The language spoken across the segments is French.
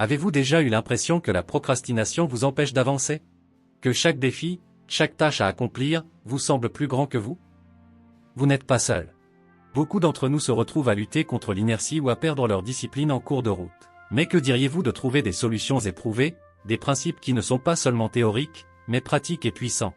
Avez-vous déjà eu l'impression que la procrastination vous empêche d'avancer? Que chaque défi, chaque tâche à accomplir, vous semble plus grand que vous? Vous n'êtes pas seul. Beaucoup d'entre nous se retrouvent à lutter contre l'inertie ou à perdre leur discipline en cours de route. Mais que diriez-vous de trouver des solutions éprouvées, des principes qui ne sont pas seulement théoriques, mais pratiques et puissants?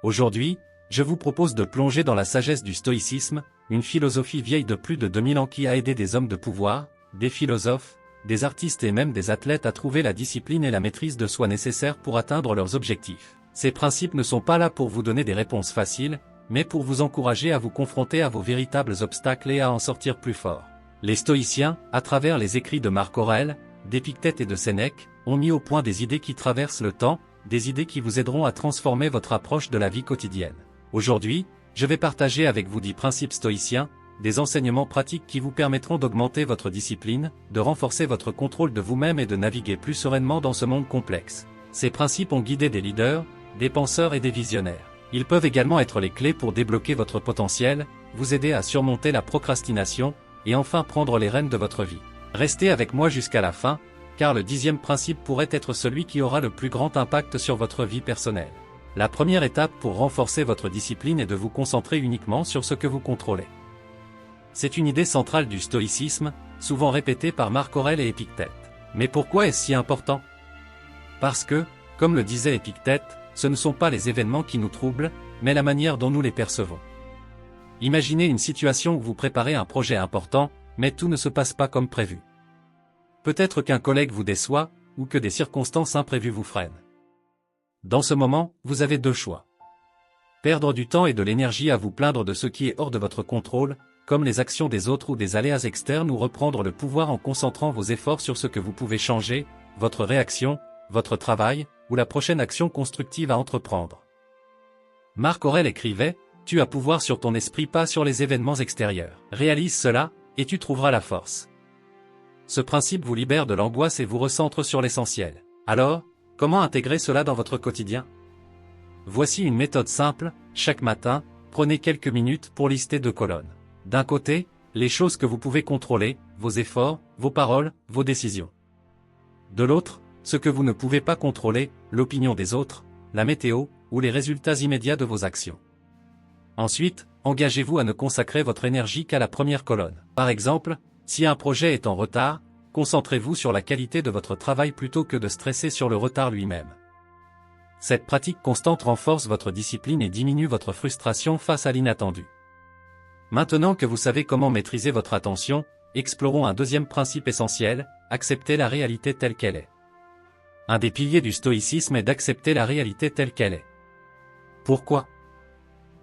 Aujourd'hui, je vous propose de plonger dans la sagesse du stoïcisme, une philosophie vieille de plus de 2000 ans qui a aidé des hommes de pouvoir, des philosophes, des artistes et même des athlètes à trouver la discipline et la maîtrise de soi nécessaires pour atteindre leurs objectifs. Ces principes ne sont pas là pour vous donner des réponses faciles, mais pour vous encourager à vous confronter à vos véritables obstacles et à en sortir plus fort. Les stoïciens, à travers les écrits de Marc Aurèle, d'Épictète et de Sénèque, ont mis au point des idées qui traversent le temps, des idées qui vous aideront à transformer votre approche de la vie quotidienne. Aujourd'hui, je vais partager avec vous 10 principes stoïciens, des enseignements pratiques qui vous permettront d'augmenter votre discipline, de renforcer votre contrôle de vous-même et de naviguer plus sereinement dans ce monde complexe. Ces principes ont guidé des leaders, des penseurs et des visionnaires. Ils peuvent également être les clés pour débloquer votre potentiel, vous aider à surmonter la procrastination, et enfin prendre les rênes de votre vie. Restez avec moi jusqu'à la fin, car le 10e principe pourrait être celui qui aura le plus grand impact sur votre vie personnelle. La première étape pour renforcer votre discipline est de vous concentrer uniquement sur ce que vous contrôlez. C'est une idée centrale du stoïcisme, souvent répétée par Marc Aurèle et Épictète. Mais pourquoi est-ce si important? Parce que, comme le disait Épictète, ce ne sont pas les événements qui nous troublent, mais la manière dont nous les percevons. Imaginez une situation où vous préparez un projet important, mais tout ne se passe pas comme prévu. Peut-être qu'un collègue vous déçoit, ou que des circonstances imprévues vous freinent. Dans ce moment, vous avez deux choix. Perdre du temps et de l'énergie à vous plaindre de ce qui est hors de votre contrôle, comme les actions des autres ou des aléas externes, ou reprendre le pouvoir en concentrant vos efforts sur ce que vous pouvez changer, votre réaction, votre travail, ou la prochaine action constructive à entreprendre. Marc Aurèle écrivait « Tu as pouvoir sur ton esprit, pas sur les événements extérieurs. Réalise cela, et tu trouveras la force. » Ce principe vous libère de l'angoisse et vous recentre sur l'essentiel. Alors, comment intégrer cela dans votre quotidien? Voici une méthode simple, chaque matin, prenez quelques minutes pour lister 2 colonnes. D'un côté, les choses que vous pouvez contrôler, vos efforts, vos paroles, vos décisions. De l'autre, ce que vous ne pouvez pas contrôler, l'opinion des autres, la météo, ou les résultats immédiats de vos actions. Ensuite, engagez-vous à ne consacrer votre énergie qu'à la première colonne. Par exemple, si un projet est en retard, concentrez-vous sur la qualité de votre travail plutôt que de stresser sur le retard lui-même. Cette pratique constante renforce votre discipline et diminue votre frustration face à l'inattendu. Maintenant que vous savez comment maîtriser votre attention, explorons un deuxième principe essentiel, accepter la réalité telle qu'elle est. Un des piliers du stoïcisme est d'accepter la réalité telle qu'elle est. Pourquoi?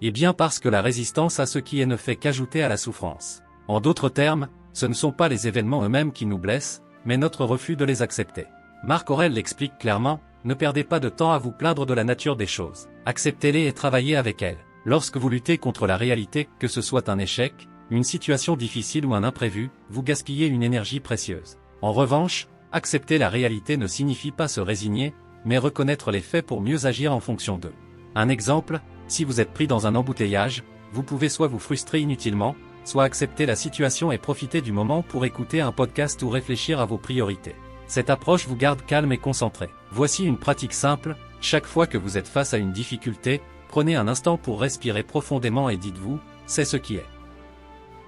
Eh bien parce que la résistance à ce qui est ne fait qu'ajouter à la souffrance. En d'autres termes, ce ne sont pas les événements eux-mêmes qui nous blessent, mais notre refus de les accepter. Marc Aurèle l'explique clairement, ne perdez pas de temps à vous plaindre de la nature des choses. Acceptez-les et travaillez avec elles. Lorsque vous luttez contre la réalité, que ce soit un échec, une situation difficile ou un imprévu, vous gaspillez une énergie précieuse. En revanche, accepter la réalité ne signifie pas se résigner, mais reconnaître les faits pour mieux agir en fonction d'eux. Un exemple, si vous êtes pris dans un embouteillage, vous pouvez soit vous frustrer inutilement, soit accepter la situation et profiter du moment pour écouter un podcast ou réfléchir à vos priorités. Cette approche vous garde calme et concentré. Voici une pratique simple, chaque fois que vous êtes face à une difficulté, prenez un instant pour respirer profondément et dites-vous, c'est ce qui est.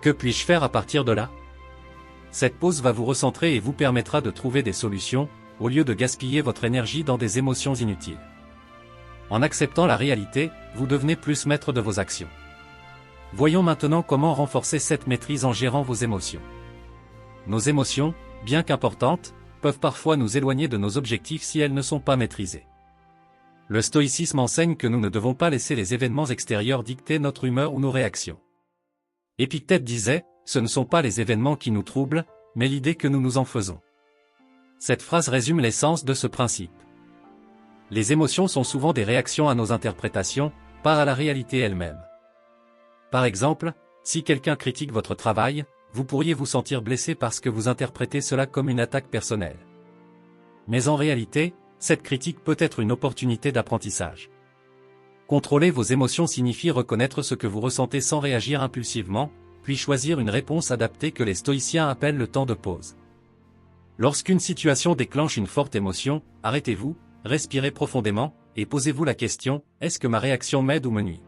Que puis-je faire à partir de là? Cette pause va vous recentrer et vous permettra de trouver des solutions, au lieu de gaspiller votre énergie dans des émotions inutiles. En acceptant la réalité, vous devenez plus maître de vos actions. Voyons maintenant comment renforcer cette maîtrise en gérant vos émotions. Nos émotions, bien qu'importantes, peuvent parfois nous éloigner de nos objectifs si elles ne sont pas maîtrisées. Le stoïcisme enseigne que nous ne devons pas laisser les événements extérieurs dicter notre humeur ou nos réactions. Épictète disait, ce ne sont pas les événements qui nous troublent, mais l'idée que nous nous en faisons. Cette phrase résume l'essence de ce principe. Les émotions sont souvent des réactions à nos interprétations, pas à la réalité elle-même. Par exemple, si quelqu'un critique votre travail, vous pourriez vous sentir blessé parce que vous interprétez cela comme une attaque personnelle. Mais en réalité, cette critique peut être une opportunité d'apprentissage. Contrôler vos émotions signifie reconnaître ce que vous ressentez sans réagir impulsivement, puis choisir une réponse adaptée que les stoïciens appellent le temps de pause. Lorsqu'une situation déclenche une forte émotion, arrêtez-vous, respirez profondément, et posez-vous la question, est-ce que ma réaction m'aide ou me nuit?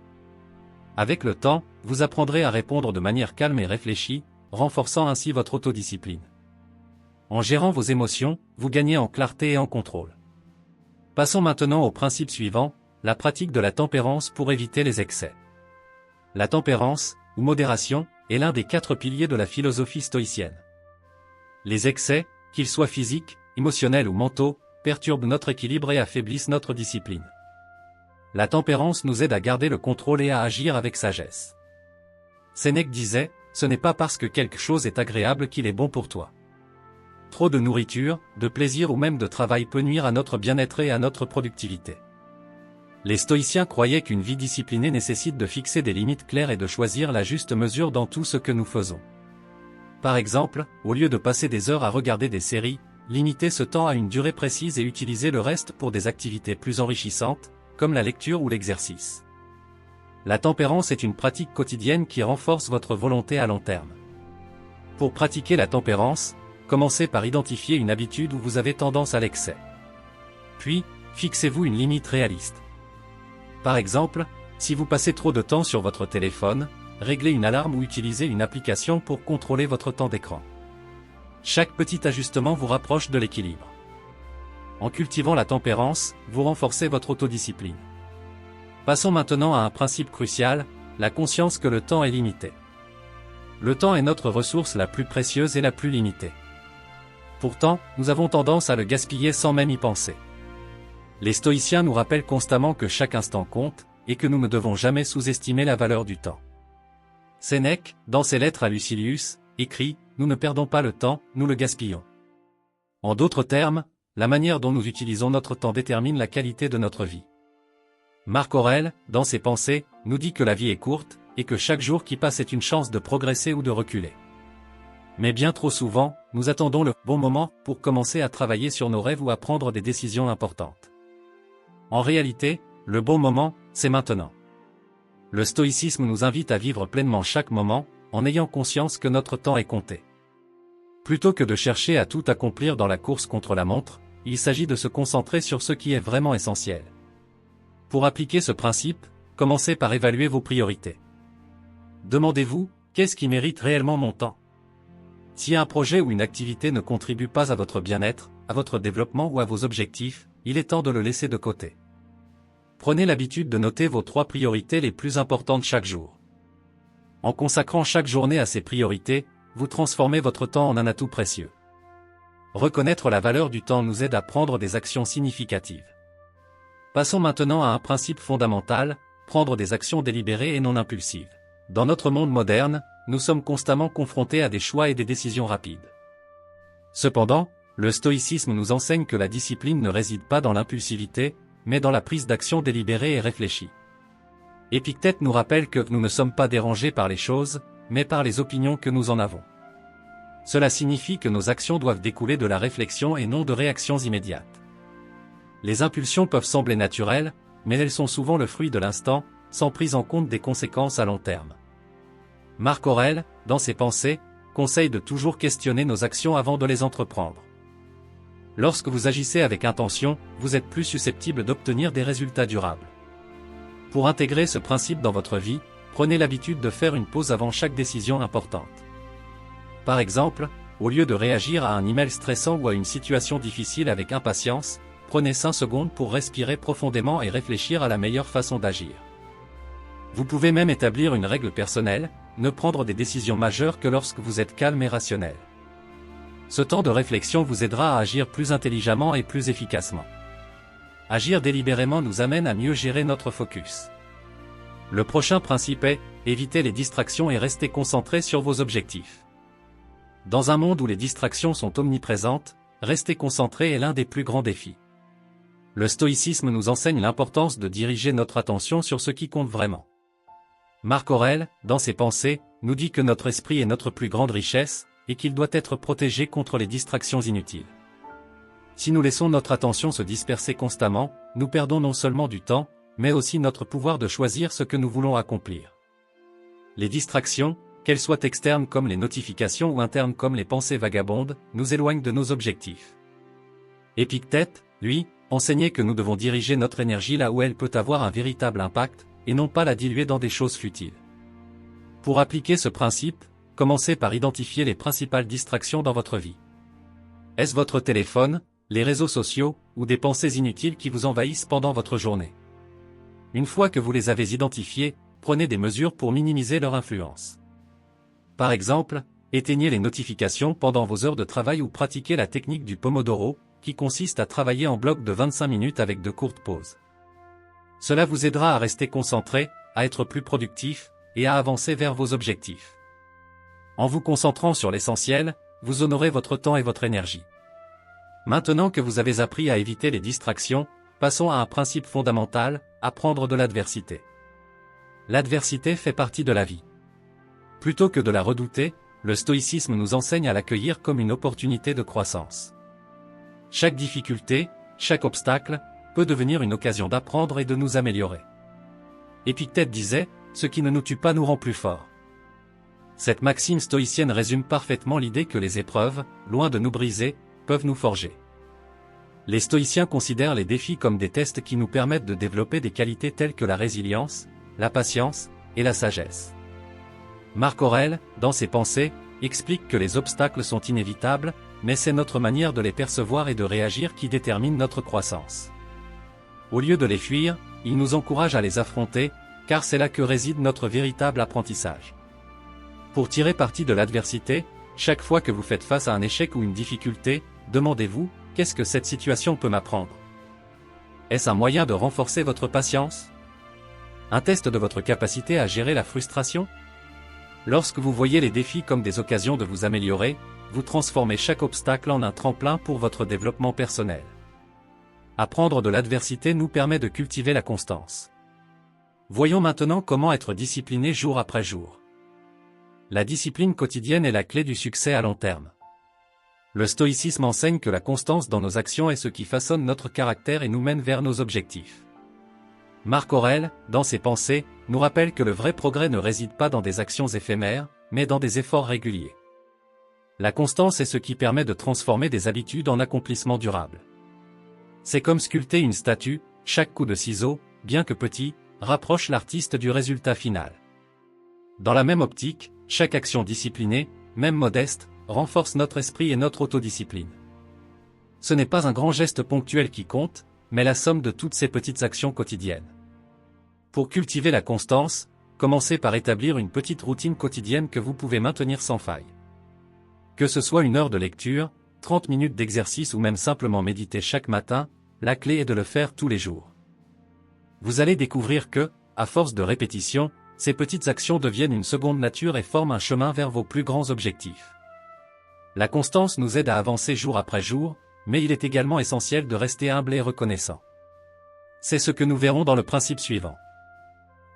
Avec le temps, vous apprendrez à répondre de manière calme et réfléchie, renforçant ainsi votre autodiscipline. En gérant vos émotions, vous gagnez en clarté et en contrôle. Passons maintenant au principe suivant, la pratique de la tempérance pour éviter les excès. La tempérance, ou modération, est l'un des 4 piliers de la philosophie stoïcienne. Les excès, qu'ils soient physiques, émotionnels ou mentaux, perturbent notre équilibre et affaiblissent notre discipline. La tempérance nous aide à garder le contrôle et à agir avec sagesse. Sénèque disait, ce n'est pas parce que quelque chose est agréable qu'il est bon pour toi. Trop de nourriture, de plaisir ou même de travail peut nuire à notre bien-être et à notre productivité. Les stoïciens croyaient qu'une vie disciplinée nécessite de fixer des limites claires et de choisir la juste mesure dans tout ce que nous faisons. Par exemple, au lieu de passer des heures à regarder des séries, limitez ce temps à une durée précise et utilisez le reste pour des activités plus enrichissantes, comme la lecture ou l'exercice. La tempérance est une pratique quotidienne qui renforce votre volonté à long terme. Pour pratiquer la tempérance, commencez par identifier une habitude où vous avez tendance à l'excès. Puis, fixez-vous une limite réaliste. Par exemple, si vous passez trop de temps sur votre téléphone, réglez une alarme ou utilisez une application pour contrôler votre temps d'écran. Chaque petit ajustement vous rapproche de l'équilibre. En cultivant la tempérance, vous renforcez votre autodiscipline. Passons maintenant à un principe crucial, la conscience que le temps est limité. Le temps est notre ressource la plus précieuse et la plus limitée. Pourtant, nous avons tendance à le gaspiller sans même y penser. Les stoïciens nous rappellent constamment que chaque instant compte, et que nous ne devons jamais sous-estimer la valeur du temps. Sénèque, dans ses lettres à Lucilius, écrit « Nous ne perdons pas le temps, nous le gaspillons ». En d'autres termes, la manière dont nous utilisons notre temps détermine la qualité de notre vie. Marc Aurèle, dans ses pensées, nous dit que la vie est courte, et que chaque jour qui passe est une chance de progresser ou de reculer. Mais bien trop souvent, nous attendons le bon moment pour commencer à travailler sur nos rêves ou à prendre des décisions importantes. En réalité, le bon moment, c'est maintenant. Le stoïcisme nous invite à vivre pleinement chaque moment, en ayant conscience que notre temps est compté. Plutôt que de chercher à tout accomplir dans la course contre la montre, il s'agit de se concentrer sur ce qui est vraiment essentiel. Pour appliquer ce principe, commencez par évaluer vos priorités. Demandez-vous, qu'est-ce qui mérite réellement mon temps? Si un projet ou une activité ne contribue pas à votre bien-être, à votre développement ou à vos objectifs, il est temps de le laisser de côté. Prenez l'habitude de noter vos 3 priorités les plus importantes chaque jour. En consacrant chaque journée à ces priorités, vous transformez votre temps en un atout précieux. Reconnaître la valeur du temps nous aide à prendre des actions significatives. Passons maintenant à un principe fondamental, prendre des actions délibérées et non impulsives. Dans notre monde moderne, nous sommes constamment confrontés à des choix et des décisions rapides. Cependant, le stoïcisme nous enseigne que la discipline ne réside pas dans l'impulsivité, mais dans la prise d'action délibérée et réfléchie. Épictète nous rappelle que nous ne sommes pas dérangés par les choses, mais par les opinions que nous en avons. Cela signifie que nos actions doivent découler de la réflexion et non de réactions immédiates. Les impulsions peuvent sembler naturelles, mais elles sont souvent le fruit de l'instant, sans prise en compte des conséquences à long terme. Marc Aurèle, dans ses pensées, conseille de toujours questionner nos actions avant de les entreprendre. Lorsque vous agissez avec intention, vous êtes plus susceptible d'obtenir des résultats durables. Pour intégrer ce principe dans votre vie, prenez l'habitude de faire une pause avant chaque décision importante. Par exemple, au lieu de réagir à un email stressant ou à une situation difficile avec impatience, prenez 5 secondes pour respirer profondément et réfléchir à la meilleure façon d'agir. Vous pouvez même établir une règle personnelle, ne prendre des décisions majeures que lorsque vous êtes calme et rationnel. Ce temps de réflexion vous aidera à agir plus intelligemment et plus efficacement. Agir délibérément nous amène à mieux gérer notre focus. Le prochain principe est, éviter les distractions et rester concentré sur vos objectifs. Dans un monde où les distractions sont omniprésentes, rester concentré est l'un des plus grands défis. Le stoïcisme nous enseigne l'importance de diriger notre attention sur ce qui compte vraiment. Marc Aurèle, dans ses pensées, nous dit que notre esprit est notre plus grande richesse, et qu'il doit être protégé contre les distractions inutiles. Si nous laissons notre attention se disperser constamment, nous perdons non seulement du temps, mais aussi notre pouvoir de choisir ce que nous voulons accomplir. Les distractions, qu'elles soient externes comme les notifications ou internes comme les pensées vagabondes, nous éloignent de nos objectifs. Épictète, lui, enseignait que nous devons diriger notre énergie là où elle peut avoir un véritable impact, et non pas la diluer dans des choses futiles. Pour appliquer ce principe, commencez par identifier les principales distractions dans votre vie. Est-ce votre téléphone, les réseaux sociaux, ou des pensées inutiles qui vous envahissent pendant votre journée? Une fois que vous les avez identifiées, prenez des mesures pour minimiser leur influence. Par exemple, éteignez les notifications pendant vos heures de travail ou pratiquez la technique du Pomodoro, qui consiste à travailler en bloc de 25 minutes avec de courtes pauses. Cela vous aidera à rester concentré, à être plus productif, et à avancer vers vos objectifs. En vous concentrant sur l'essentiel, vous honorez votre temps et votre énergie. Maintenant que vous avez appris à éviter les distractions, passons à un principe fondamental, apprendre de l'adversité. L'adversité fait partie de la vie. Plutôt que de la redouter, le stoïcisme nous enseigne à l'accueillir comme une opportunité de croissance. Chaque difficulté, chaque obstacle, peut devenir une occasion d'apprendre et de nous améliorer. Épictète disait, « Ce qui ne nous tue pas nous rend plus forts ». Cette maxime stoïcienne résume parfaitement l'idée que les épreuves, loin de nous briser, peuvent nous forger. Les stoïciens considèrent les défis comme des tests qui nous permettent de développer des qualités telles que la résilience, la patience et la sagesse. Marc Aurèle, dans ses pensées, explique que les obstacles sont inévitables, mais c'est notre manière de les percevoir et de réagir qui détermine notre croissance. Au lieu de les fuir, il nous encourage à les affronter, car c'est là que réside notre véritable apprentissage. Pour tirer parti de l'adversité, chaque fois que vous faites face à un échec ou une difficulté, demandez-vous, qu'est-ce que cette situation peut m'apprendre? Est-ce un moyen de renforcer votre patience? Un test de votre capacité à gérer la frustration? Lorsque vous voyez les défis comme des occasions de vous améliorer, vous transformez chaque obstacle en un tremplin pour votre développement personnel. Apprendre de l'adversité nous permet de cultiver la constance. Voyons maintenant comment être discipliné jour après jour. La discipline quotidienne est la clé du succès à long terme. Le stoïcisme enseigne que la constance dans nos actions est ce qui façonne notre caractère et nous mène vers nos objectifs. Marc Aurèle, dans ses pensées, nous rappelle que le vrai progrès ne réside pas dans des actions éphémères, mais dans des efforts réguliers. La constance est ce qui permet de transformer des habitudes en accomplissements durables. C'est comme sculpter une statue, chaque coup de ciseau, bien que petit, rapproche l'artiste du résultat final. Dans la même optique, chaque action disciplinée, même modeste, renforce notre esprit et notre autodiscipline. Ce n'est pas un grand geste ponctuel qui compte, mais la somme de toutes ces petites actions quotidiennes. Pour cultiver la constance, commencez par établir une petite routine quotidienne que vous pouvez maintenir sans faille. Que ce soit une heure de lecture, 30 minutes d'exercice ou même simplement méditer chaque matin, la clé est de le faire tous les jours. Vous allez découvrir que, à force de répétition, ces petites actions deviennent une seconde nature et forment un chemin vers vos plus grands objectifs. La constance nous aide à avancer jour après jour, mais il est également essentiel de rester humble et reconnaissant. C'est ce que nous verrons dans le principe suivant.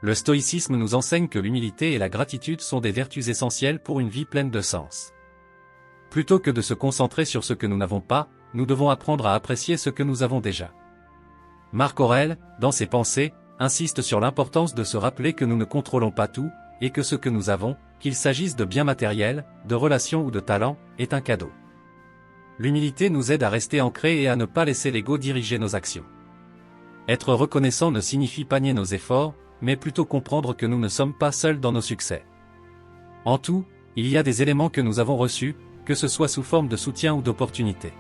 Le stoïcisme nous enseigne que l'humilité et la gratitude sont des vertus essentielles pour une vie pleine de sens. Plutôt que de se concentrer sur ce que nous n'avons pas, nous devons apprendre à apprécier ce que nous avons déjà. Marc Aurèle, dans ses pensées, insiste sur l'importance de se rappeler que nous ne contrôlons pas tout, et que ce que nous avons, qu'il s'agisse de biens matériels, de relations ou de talents, est un cadeau. L'humilité nous aide à rester ancrés et à ne pas laisser l'ego diriger nos actions. Être reconnaissant ne signifie pas nier nos efforts, mais plutôt comprendre que nous ne sommes pas seuls dans nos succès. En tout, il y a des éléments que nous avons reçus, que ce soit sous forme de soutien ou d'opportunité.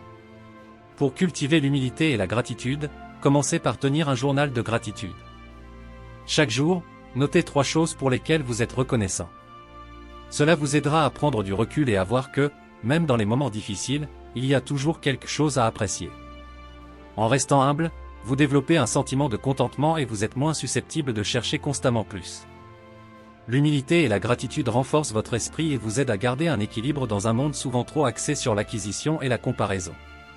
Pour cultiver l'humilité et la gratitude, commencez par tenir un journal de gratitude. Chaque jour, notez 3 choses pour lesquelles vous êtes reconnaissant. Cela vous aidera à prendre du recul et à voir que, même dans les moments difficiles, il y a toujours quelque chose à apprécier. En restant humble, vous développez un sentiment de contentement et vous êtes moins susceptible de chercher constamment plus. L'humilité et la gratitude renforcent votre esprit et vous aident à garder un équilibre dans un monde souvent trop axé sur l'acquisition et la comparaison.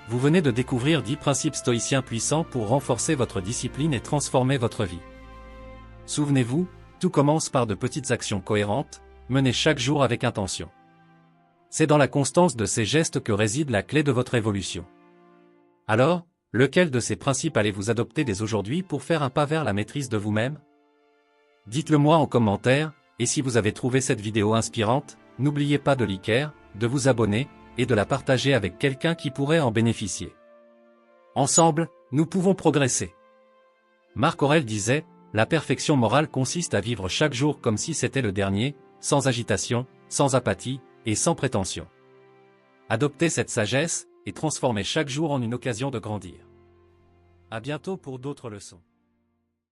Vous venez de découvrir 10 principes stoïciens puissants pour renforcer votre discipline et transformer votre vie. Souvenez-vous, tout commence par de petites actions cohérentes, menées chaque jour avec intention. C'est dans la constance de ces gestes que réside la clé de votre évolution. Alors, lequel de ces principes allez-vous adopter dès aujourd'hui pour faire un pas vers la maîtrise de vous-même? Dites-le moi en commentaire, Et si vous avez trouvé cette vidéo inspirante, n'oubliez pas de liker, de vous abonner, et de la partager avec quelqu'un qui pourrait en bénéficier. Ensemble, nous pouvons progresser. Marc Aurèle disait, « La perfection morale consiste à vivre chaque jour comme si c'était le dernier, sans agitation, sans apathie, et sans prétention. » Adoptez cette sagesse, et transformez chaque jour en une occasion de grandir. À bientôt pour d'autres leçons.